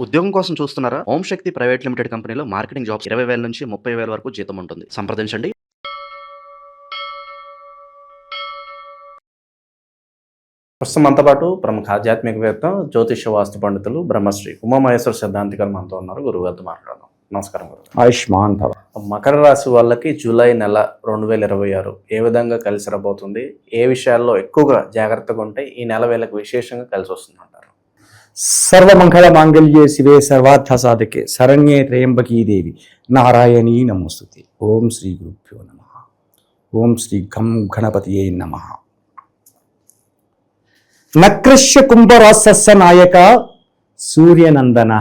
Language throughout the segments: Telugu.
ఉద్యోగం కోసం చూస్తున్నారా? ఓం శక్తి ప్రైవేట్ లిమిటెడ్ కంపెనీలో మార్కెటింగ్ జాబ్స్ 20,000 నుంచి 30,000 వరకు జీతం ఉంటుంది. సంప్రదించండి. ప్రస్తుతం మనతో పాటు ప్రముఖ ఆధ్యాత్మికవేత్త, జ్యోతిష వాస్తు పండితులు బ్రహ్మశ్రీ ఉమామహేశ్వర సిద్ధాంతి గారు మనతో ఉన్నారు. గురువుగారితో మాట్లాడదాం. నమస్కారం గురు. ఆయుష్మాన్ భవ. మకర రాశి వాళ్ళకి జూలై నెల 2026 ఏ విధంగా కలిసి రాబోతుంది? ఏ విషయాల్లో ఎక్కువగా జాగ్రత్తగా ఉంటే ఈ నెల వీళ్ళకి విశేషంగా కలిసి వస్తుంది అంటారు? సర్వమంగళ మాంగళ్యే శివే సర్వార్థ సాధకే శరణ్యే త్రయంబకీ దేవి నారాయణీ నమోస్తుతే. ఓం శ్రీ గురుభ్యో నమః. ఓం శ్రీ గం గణపతియే నమః. నక్రశ్య కుంభరాశస్య నాయక సూర్యనందన.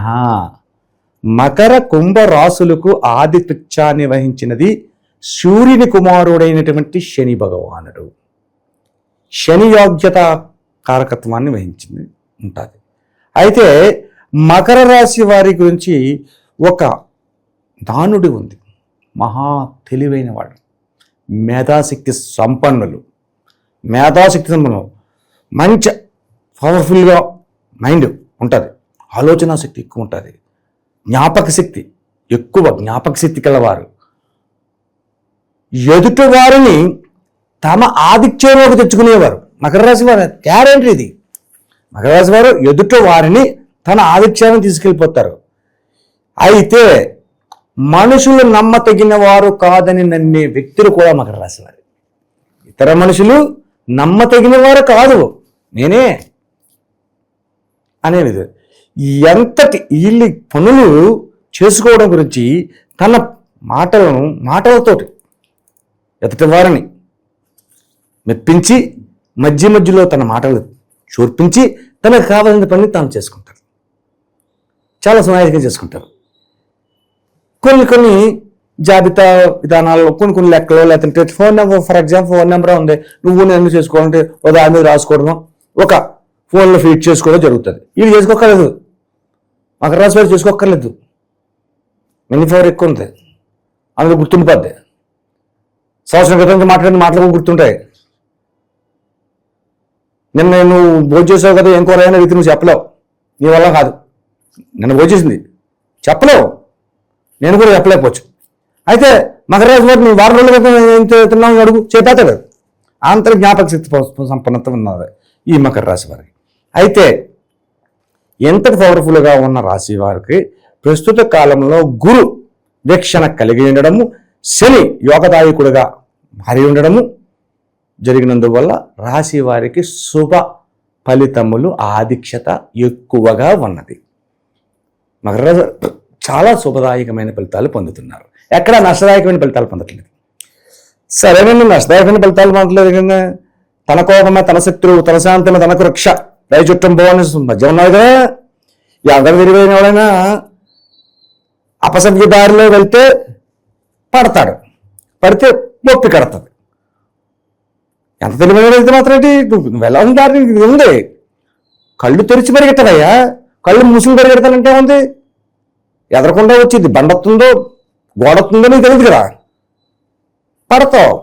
మకర కుంభరాశులకు ఆధిపత్యాన్ని వహించినది సూర్యుని కుమారుడైనటువంటి శని భగవానుడు. శని యోగ్యత కారకత్వాన్ని వహించింది ఉంటుంది. అయితే మకర రాశి వారి గురించి ఒక దానుడి ఉంది. మహా తెలివైన వాడు, మేధాశక్తి సంపన్నులు, మంచి పవర్ఫుల్గా మైండ్ ఉంటుంది, ఆలోచన శక్తి ఎక్కువ ఉంటుంది, జ్ఞాపక శక్తి కలవారు. ఎదుటి వారిని తమ ఆధిక్యంలోకి తెచ్చుకునేవారు మకర రాశి వారు. గ్యారెంటీ ఇది. మకర రాశి వారు ఎదుటి వారిని తన ఆధిక్యాన్ని తీసుకెళ్ళిపోతారు. అయితే మనుషులు నమ్మతగిన వారు కాదని నమ్మే వ్యక్తులు కూడా మకర రాశి వారు. ఇతర మనుషులు నమ్మతగిన వారు కాదు, నేనే అనేది. ఎంతటి వీళ్ళ పనులు చేసుకోవడం గురించి తన మాటలతోటి ఎదుటి వారిని మెప్పించి మధ్యలో తన మాటలు చూర్పించి తనకు కావాల్సిన పని తాను చేసుకుంటారు. చాలా సునాయాసంగా చేసుకుంటారు. కొన్ని జాబితా విధానాల్లో కొన్ని లెక్కలు, లేదంటే phone number, for example phone number ఉంది, నువ్వు నేను చేసుకోవాలంటే ఒక దాని మీద రాసుకోవడం, ఒక ఫోన్లో ఫీడ్ చేసుకోవడం జరుగుతుంది. వీళ్ళు చేసుకోక్కర్లేదు, మకర రాశి వారు చేసుకోక్కర్లేదు. మెనీ ఫోర్ ఎక్కువ ఉంది, అందులో గుర్తుండిపోద్ది. సంవత్సరం క్రితం మాట్లాడిన మాటలు గుర్తుంటాయి. నిన్న నువ్వు భోజనం చేసావు కదా, ఏం కూర అయినా రీతి నువ్వు చెప్పలేవు, నీ వల్ల కాదు. నిన్న భోజనం చేసింది చెప్పలేవు, నేను కూడా చెప్పలేకపోవచ్చు. అయితే మకర రాశి వారు నువ్వు వారం రోజుల క్రితం ఏం తిన్నావు అడుగు, చెప్పేస్తాడు. అంతర్ జ్ఞాపక శక్తి సంపన్నత ఉన్నది ఈ మకర రాశి వారికి. అయితే ఎంతటి పవర్ఫుల్గా ఉన్న రాశి వారికి ప్రస్తుత కాలంలో గురు వీక్షణ కలిగి ఉండడము, శని యోగదాయకుడిగా మారి ఉండడము జరిగినందువల్ల రాశి వారికి శుభ ఫలితములు ఆధిక్యత ఎక్కువగా ఉన్నది. మకర రాశి చాలా శుభదాయకమైన ఫలితాలు పొందుతున్నారు. ఎక్కడ నష్టదాయకమైన ఫలితాలు పొందట్లేదు. సరేనండి, నష్టదాయకమైన ఫలితాలు పొందట్లేదు కదా. తన కోపమే తన శత్రువు, తన శాంతమే తనకు రక్ష, దయ చుట్టం పోవని మధ్య ఉన్నాయి కదా. ఎవరు విరివైన ఎవడైనా అపసవ్య దారిలో వెళ్తే పడతాడు, పడితే నొప్పి కడుతుంది. ఎంత తెలివైన వెళ్తే మాత్రం ఏంటి, నువ్వు వెళ్ళాల్సిన దారి ఉంది. కళ్ళు తెరిచి పరిగెట్టవయ్యా, కళ్ళు మూసులు పరిగెడతానంటే ఉంది. ఎదరకుండా వచ్చింది, బండొస్తుందో గోడొస్తుందో నీకు తెలియదు కదా, పడతావు,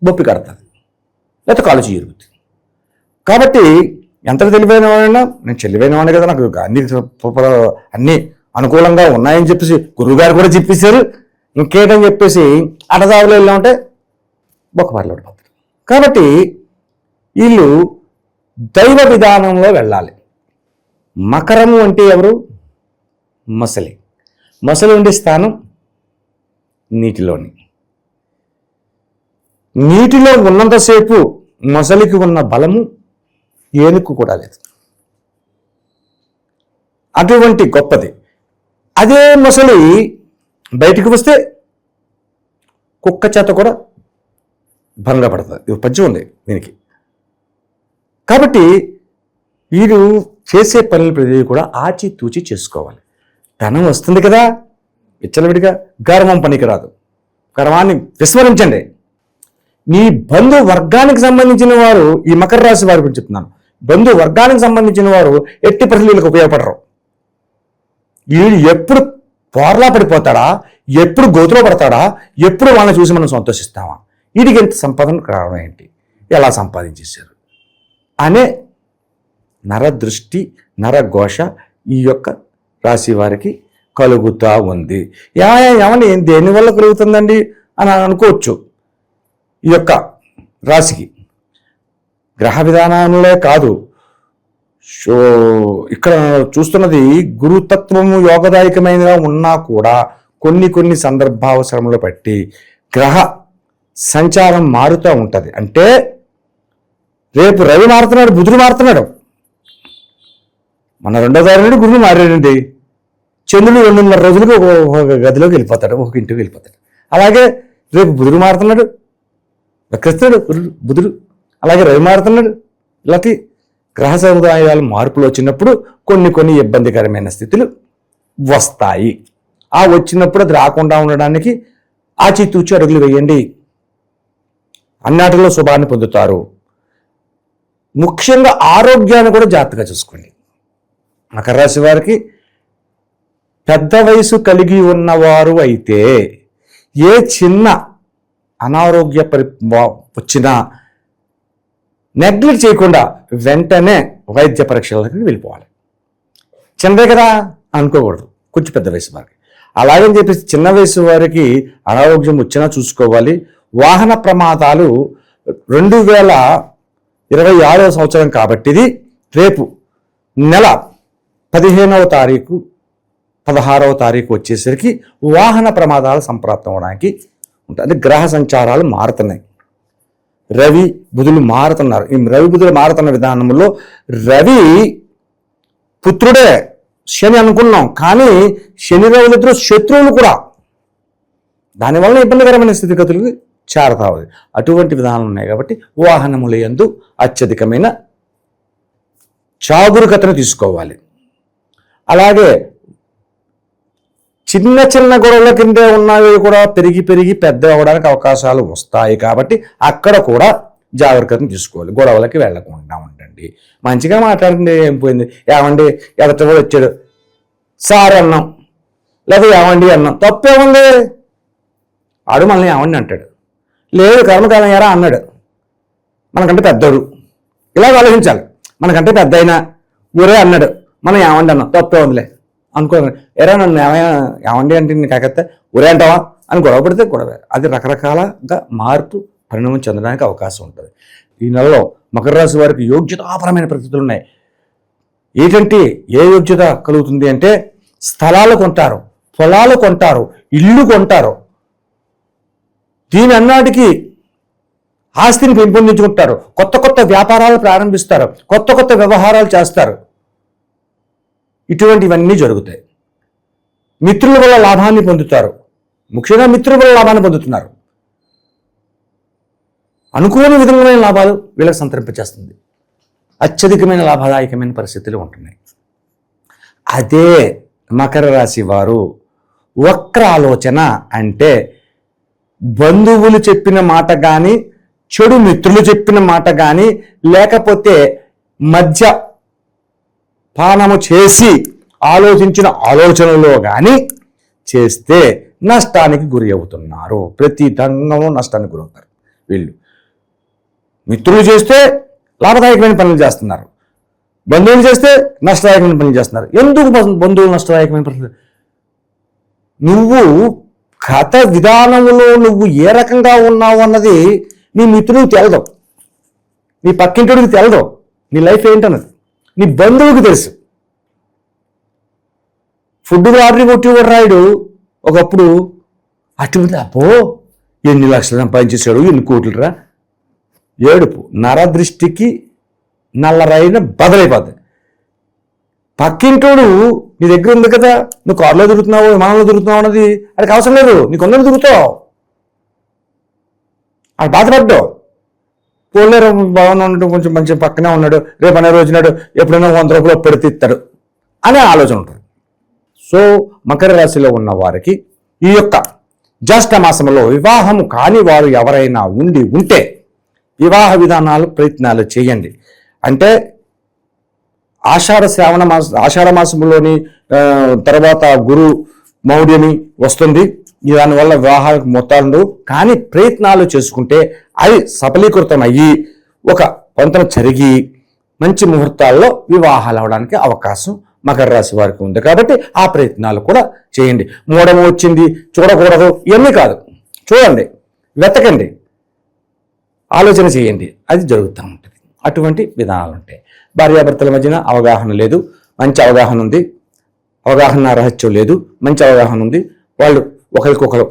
నొప్పి కడుతుంది, లేకపోతే కాలు చీరుగుతుంది. కాబట్టి ఎంత తెలివైన వాడైనా, నేను తెలివైన వాడిని కదా, నాకు అన్నీ అనుకూలంగా ఉన్నాయని చెప్పేసి గురువుగారు కూడా చెప్పేశారు, ఇంకేటని చెప్పేసి అడదావులో వెళ్ళామంటే బొక్కబారిలో పడిపోతారు. కాబట్టి వీళ్ళు దైవ విధానంలో వెళ్ళాలి. మకరము అంటే ఎవరు? మసలి ఉండే స్థానం నీటిలో ఉన్నంతసేపు మొసలికి ఉన్న బలము ఏనుగు కూడా లేదు. అటువంటి గొప్పది. అదే మొసలి బయటికి వస్తే కుక్క చేత కూడా భంగపడుతుంది. ఇది పద్యం ఉంది దీనికి. కాబట్టి వీరు చేసే పనులు ప్రతి కూడా ఆచితూచి చేసుకోవాలి. ధనం వస్తుంది కదా, విచ్చలవిడిగా గర్వం పనికి రాదు. గర్వాన్ని విస్మరించండి. నీ బంధు వర్గానికి సంబంధించిన వారు, ఈ మకర రాశి వారి గురించి చెప్తున్నాను, బంధు వర్గానికి సంబంధించిన వారు ఎట్టి పరిస్థితులకు ఉపయోగపడరు. వీడు ఎప్పుడు పోర్లా పడిపోతాడా, ఎప్పుడు గోతులో పడతాడా, ఎప్పుడు వాళ్ళని చూసి మనం సంతోషిస్తామా, వీడికి ఎంత సంపాదన కారణం ఏంటి, ఎలా సంపాదించేశారు అనే నరదృష్టి, నరఘోష ఈ యొక్క రాశి వారికి కలుగుతూ ఉంది. ఏమండి దేనివల్ల కలుగుతుందండి అని అనుకోవచ్చు. ఈ యొక్క రాశికి గ్రహ విధానంలో కాదు, ఇక్కడ చూస్తున్నది గురుతత్వము యోగదాయకమైనగా ఉన్నా కూడా కొన్ని సందర్భావసరములు బట్టి గ్రహ సంచారం మారుతూ ఉంటుంది. అంటే రేపు రవి మారుతున్నాడు, బుధుడు మారుతున్నాడు, మన 2వ తారీఖు గురుడు మారాడండి. చంద్రుడు 2.5 రోజులకు ఒక గదిలోకి వెళ్ళిపోతాడు, ఒక ఇంటికి వెళ్ళిపోతాడు. అలాగే రేపు బుధుడు మారుతున్నాడు, వక్రిస్తున్నాడు బుధుడు, అలాగే రవి మారుతున్నాడు. ఇలాంటి గ్రహ సముదాయాలు మార్పులు వచ్చినప్పుడు కొన్ని ఇబ్బందికరమైన స్థితులు వస్తాయి. ఆ వచ్చినప్పుడు అది రాకుండా ఉండడానికి ఆచితూచి అడుగులు వేయండి. అన్నిటిలో శుభాన్ని పొందుతారు. ముఖ్యంగా ఆరోగ్యాన్ని కూడా జాగ్రత్తగా చూసుకోండి. మకర రాశి వారికి పెద్ద వయసు కలిగి ఉన్నవారు అయితే ఏ చిన్న అనారోగ్య వచ్చినా నెగ్లెక్ట్ చేయకుండా వెంటనే వైద్య పరీక్షలకు వెళ్ళిపోవాలి. చిన్నదే కదా అనుకోకూడదు, కొంచెం పెద్ద వయసు వారికి. అలాగని చెప్పేసి చిన్న వయసు వారికి అనారోగ్యం వచ్చినా చూసుకోవాలి. వాహన ప్రమాదాలు 2026వ సంవత్సరం కాబట్టి ఇది రేపు నెల 15వ తారీఖు 16వ తారీఖు వచ్చేసరికి వాహన ప్రమాదాలు సంప్రాప్తం అవడానికి ఉంటుంది. అంటే గ్రహ సంచారాలు మారుతున్నాయి. రవి బుధులు మారుతున్నారు. ఈ రవి బుధులు మారుతున్న విధానంలో రవి పుత్రుడే శని అనుకున్నాం, కానీ శని రవులిద్దరూ శత్రువులు కూడా. దానివల్ల ఇబ్బందికరమైన స్థితిగతులకు చేరతావు. అటువంటి విధానాలు ఉన్నాయి కాబట్టి వాహనముల యందు అత్యధికమైన జాగరూకతను తీసుకోవాలి. అలాగే చిన్న గొడవల కింద ఉన్నవి కూడా పెరిగి పెద్ద అవ్వడానికి అవకాశాలు వస్తాయి. కాబట్టి అక్కడ కూడా జాగ్రత్తను తీసుకోవాలి. గొడవలకి వెళ్లకుండా ఉండండి. మంచిగా మాట్లాడండి. ఏం పోయింది, ఏమండి ఎదట కూడా వచ్చాడు సార్ అన్నాం, లేదా ఏమండి అన్నాం, తప్పేముంది? ఆడు మనల్ని ఏమండి అంటాడు, లేదు కర్మకాలం ఎరా అన్నాడు, మనకంటే పెద్దోడు. ఇలాగ ఆలోచించాలి. మనకంటే పెద్ద అయినా ఊరే అన్నాడు, మనం ఏమండి అన్నాం, తప్పే ఉందిలే అనుకో. ఎరా నన్ను ఏమండి అంటే నేను కాకపోతే ఊరే అంటావా అని గొడవ పడితే గొడవ. అది రకరకాలుగా మార్పు పరిణామం చెందడానికి అవకాశం ఉంటుంది. ఈ నెలలో మకర రాశి వారికి యోగ్యతాపరమైన పరిస్థితులు ఉన్నాయి. ఏంటంటే ఏ యోగ్యత కలుగుతుంది అంటే స్థలాలు కొంటారు, పొలాలు కొంటారు, ఇల్లు కొంటారు. దీని అన్నాటికి ఆస్తిని పెంపొందించుకుంటారు. కొత్త వ్యాపారాలు ప్రారంభిస్తారు, కొత్త వ్యవహారాలు చేస్తారు. ఇటువంటివన్నీ జరుగుతాయి. మిత్రుల వల్ల లాభాన్ని పొందుతారు. ముఖ్యంగా మిత్రుల వల్ల లాభాన్ని పొందుతున్నారు. అనుకోని విధమైన లాభాలు వీళ్ళకి సంతరింపచేస్తుంది. అత్యధికమైన లాభదాయకమైన పరిస్థితులు ఉంటున్నాయి. అదే మకర రాశి వారు వక్ర ఆలోచన అంటే బంధువులు చెప్పిన మాట కానీ, చెడు మిత్రులు చెప్పిన మాట కానీ, లేకపోతే మధ్య పానము చేసి ఆలోచించిన ఆలోచనలో కానీ చేస్తే నష్టానికి గురి అవుతున్నారు. ప్రతి రంగంలో నష్టానికి గురవుతారు వీళ్ళు. మిత్రులు చేస్తే లాభదాయకమైన పనులు చేస్తున్నారు, బంధువులు చేస్తే నష్టదాయకమైన పనులు చేస్తున్నారు. ఎందుకు బంధువులు నష్టదాయకమైన పనులు? నువ్వు గత విధానంలో నువ్వు ఏ రకంగా ఉన్నావు అన్నది నీ మిత్రుడికి తెలదు, నీ పక్కింటికి తెలదు, నీ లైఫ్ ఏంటన్నది నీ బంధువుకి తెలుసు. ఫుడ్ ఆర్డర్ కొట్టి రాయుడు ఒకప్పుడు అటువంటి అబ్బో ఎన్ని లక్షలు సంపాదించేసాడు, ఎన్ని కోట్లు రా, ఏడుపు నరదృష్టికి నల్లరైన బదలైపోద్ది. పక్కింటోడు నీ దగ్గర ఉంది కదా, నువ్వు కారులో తిరుగుతున్నావు, విమానంలో తిరుగుతున్నావు అన్నది అడికి అవసరం లేదు, నీకు ఉన్నది తిరుగుతావు. అది బాధపడ్డావు. పోలేరు బాగున్నా ఉండటం, కొంచెం మంచి పక్కనే ఉన్నాడు, రేపు అనే రోజునాడు ఎప్పుడైనా 100 రూపాయలు పెడితే ఇస్తాడు అనే ఆలోచన ఉంటుంది. సో మకర రాశిలో ఉన్న వారికి ఈ యొక్క జ్యేష్ఠ మాసంలో వివాహము కాని వారు ఎవరైనా ఉంటే వివాహ విధానాలు ప్రయత్నాలు చేయండి. అంటే ఆషాఢ మాసంలోని తర్వాత గురు మౌఢ్యమి వస్తుంది. దానివల్ల వివాహాలకు మొత్తాలు కానీ ప్రయత్నాలు చేసుకుంటే అవి సఫలీకృతం అయ్యి ఒక పొంతన జరిగి మంచి ముహూర్తాల్లో వివాహాలు అవడానికి అవకాశం మకర రాశి వారికి ఉంది. కాబట్టి ఆ ప్రయత్నాలు కూడా చేయండి. మూఢం వచ్చింది చూడకూడదు ఇవన్నీ కాదు, చూడండి, వెతకండి, ఆలోచన చేయండి, అది జరుగుతూ ఉంటుంది. అటువంటి విధానాలు ఉంటాయి. భార్యాభర్తల మధ్యన అవగాహన లేదు, మంచి అవగాహన ఉంది, అవగాహన రహస్యం లేదు, మంచి అవగాహన ఉంది. వాళ్ళు ఒకరికొకరు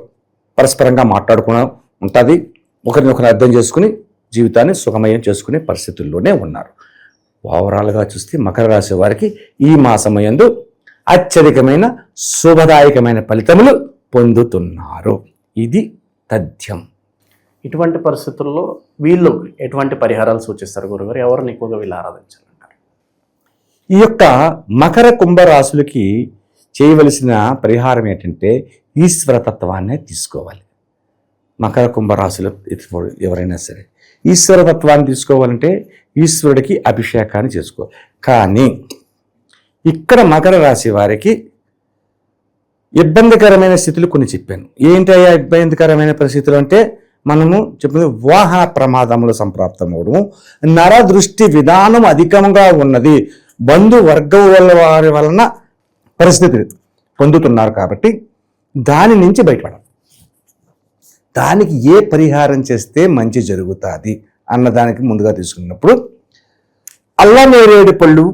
పరస్పరంగా మాట్లాడుకుని ఉంటుంది. ఒకరినొకరు అర్థం చేసుకుని జీవితాన్ని సుఖమయం చేసుకునే పరిస్థితుల్లోనే ఉన్నారు. ఓవరాల్గా చూస్తే మకర రాశి వారికి ఈ మాసమయందు అత్యధికమైన శుభదాయకమైన ఫలితములు పొందుతున్నారు. ఇది తథ్యం. ఇటువంటి పరిస్థితుల్లో వీళ్ళు ఎటువంటి పరిహారాలు సూచిస్తారు గురుగారు? ఎవరిని ఎక్కువగా వీళ్ళు ఆరాధించాలంటారు? ఈ యొక్క మకర కుంభరాశులకి చేయవలసిన పరిహారం ఏంటంటే ఈశ్వరతత్వాన్ని తీసుకోవాలి. మకర కుంభరాశులు ఎవరైనా సరే ఈశ్వరతత్వాన్ని తీసుకోవాలంటే ఈశ్వరుడికి అభిషేకాన్ని చేసుకోవాలి. కానీ ఇక్కడ మకర రాశి వారికి ఇబ్బందికరమైన స్థితులు కొన్ని చెప్పాను. ఏంటయ్యా ఇబ్బందికరమైన పరిస్థితులు అంటే, మనము చెప్పింది వాహన ప్రమాదములు సంప్రాప్తమవడము, నరదృష్టి విధానం అధికంగా ఉన్నది, బంధువర్గం వారి వలన పరిస్థితి పొందుతున్నారు. కాబట్టి దాని నుంచి బయటపడాలి. దానికి ఏ పరిహారం చేస్తే మంచి జరుగుతుంది అన్నదానికి ముందుగా తీసుకున్నప్పుడు అల్లనేరేడు పళ్ళు,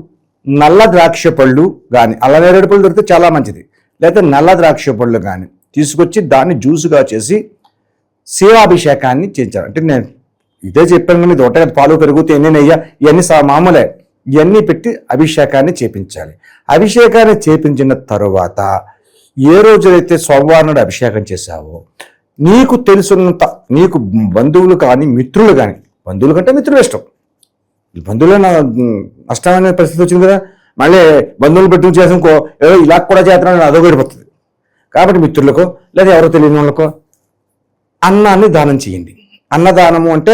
నల్ల ద్రాక్ష పళ్ళు కానీ, అల్లనేరేడు పళ్ళు దొరికితే చాలా మంచిది, లేదా నల్ల ద్రాక్ష పళ్ళు కానీ తీసుకొచ్చి దాన్ని జ్యూసుగా చేసి శివాభిషేకాన్ని చేయించారు. అంటే నేను ఇదే చెప్పాను కానీ దొట్ట పాలు పెరుగుతే ఎన్ని నెయ్య ఇవన్నీ మామూలే, ఇవన్నీ పెట్టి అభిషేకాన్ని చేపించాలి. అభిషేకాన్ని చేపించిన తరువాత ఏ రోజైతే సోమవారం నాడు అభిషేకం చేశావో, నీకు తెలుసున్నంత, నీకు బంధువులు కానీ మిత్రులు కానీ, బంధువుల కంటే మిత్రులు ఇష్టం, బంధువులే నష్టమైన పరిస్థితి వచ్చింది కదా, మళ్ళీ బంధువులు పెట్టుకు చేసానుకో ఏదో ఇలా కూడా చేస్తున్నాను అదో గడిపోతుంది. కాబట్టి మిత్రులకో లేదా ఎవరో తెలియని వాళ్ళకో అన్నాన్ని దానం చేయండి. అన్నదానము అంటే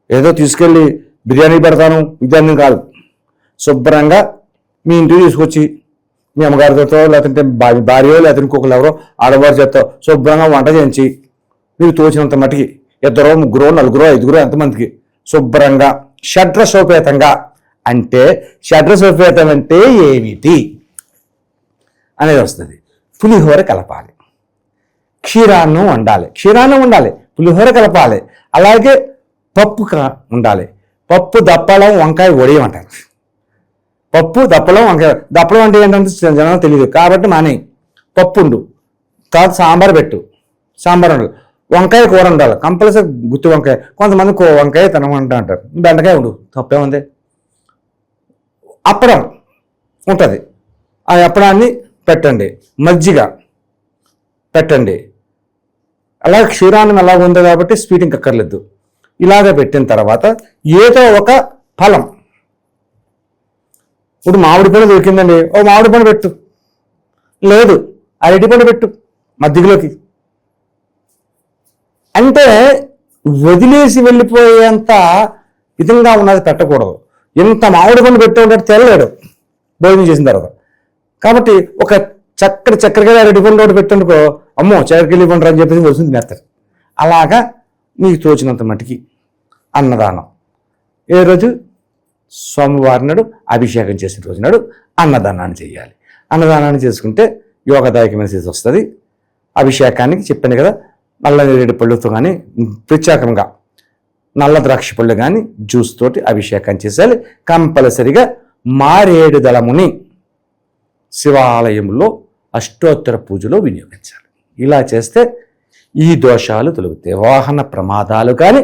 ఏదో తీసుకెళ్ళి బిర్యానీ పెడతాను విద్యాన్ని కాదు, శుభ్రంగా మీ ఇంటికి తీసుకొచ్చి మీ అమ్మగారితో లేదంటే భార్యో లేకపోతే ఇంకొకరు ఎవరో ఆడవారి చేత శుభ్రంగా వంట చేయించి మీకు తోచినంత మటుకి, ఇద్దరో ముగ్గురో నలుగురో ఐదుగురో ఎంతమందికి శుభ్రంగా షడ్రసోపేతంగా, అంటే షడ్రసోపేతం అంటే ఏమిటి అనేది వస్తుంది. పులిహోర కలపాలి, క్షీరాన్నం వండాలి, పులిహోర కలపాలి, అలాగే పప్పు ఉండాలి. పప్పు, దప్పలం, వంకాయ వడియం అంటారు. పప్పు, దప్పలం, వంకాయ. దప్పలం అంటే ఏంటంటే జనం తెలియదు కాబట్టి మానే. పప్పు ఉండు, తర్వాత సాంబార్ పెట్టు, సాంబార్ ఉండాలి, వంకాయ కూర ఉండాలి కంపల్సరీ, గుత్తి వంకాయ. కొంతమంది వంకాయ తినమంట అంటారు, బెండకాయ ఉండు, తప్పే ఉంది. అప్పడం ఉంటుంది, ఆ అప్పడాన్ని పెట్టండి, మజ్జిగ పెట్టండి. అలాగే క్షీరాన్నం ఎలాగ ఉంది కాబట్టి స్వీట్ ఇంకక్కర్లేదు. ఇలాగ పెట్టిన తర్వాత ఏదో ఒక ఫలం, ఇప్పుడు మామిడి పండు దొరికిందండి, ఓ మామిడి పండు పెట్టు, లేదు అరటి పండు పెట్టు మధ్యలోకి. అంటే వదిలేసి వెళ్ళిపోయేంత విధంగా ఉన్నది పెట్టకూడదు. ఇంత మామిడి పండు పెట్టే ఉంటాడు తెల్లలేడు భోజనం చేసిన తర్వాత. కాబట్టి ఒక చక్కెరగా అరటి పండు ఒకటి పెట్టనుకో, అమ్మో చక్కెరకెళ్ళి పండు అని చెప్పేసి వస్తుంది తినేస్తారు. అలాగా మీకు తోచినంత మటుకి అన్నదానం. ఏ రోజు? సోమవారం నాడు అభిషేకం చేసిన రోజు నాడు అన్నదానాన్ని చేయాలి. అన్నదానాన్ని చేసుకుంటే యోగదాయకమైన స్థితి వస్తుంది. అభిషేకానికి చెప్పాను కదా, నల్ల నేరేడు పళ్ళుతో కానీ ప్రత్యేకంగా నల్ల ద్రాక్ష పళ్ళు కానీ జ్యూస్ తోటి అభిషేకం చేసేయాలి. కంపల్సరిగా మారేడు దళముని శివాలయంలో అష్టోత్తర పూజలో వినియోగించాలి. ఇలా చేస్తే ఈ దోషాలు తొలగుతాయి. వాహన ప్రమాదాలు కానీ,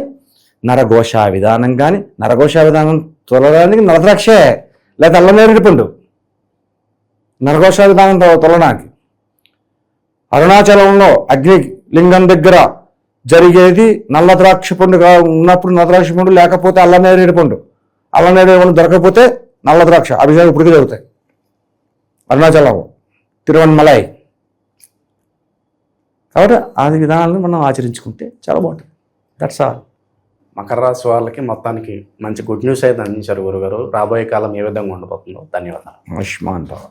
నరఘోష విధానం కానీ, నరఘోష విధానం తొలగడానికి నలద్రాక్షే లేదా అల్లనేరేడు పండు, నరఘోష విధానం తొలగడానికి అరుణాచలంలో అగ్ని లింగం దగ్గర జరిగేది నల్ల ద్రాక్ష పండుగ ఉన్నప్పుడు నల్లద్రాక్ష పండు, లేకపోతే అల్లనేరేడు పండు. అల్లనేరేడు పండు దొరకకపోతే నల్ల ద్రాక్ష అభిషేకం ఇప్పటికీ జరుగుతాయి. అరుణాచలం, తిరువణమలై. కాబట్టి ఆ విధానాలను మనం ఆచరించుకుంటే చాలా బాగుంటుంది. That's all. మకర రాశి వాళ్ళకి మొత్తానికి మంచి గుడ్ న్యూస్ అయితే అందించారు గురుగారు. రాబోయే కాలం ఏ విధంగా ఉండబోతుందో. ధన్యవాదాలు. ఆయుష్మాన్ భవ.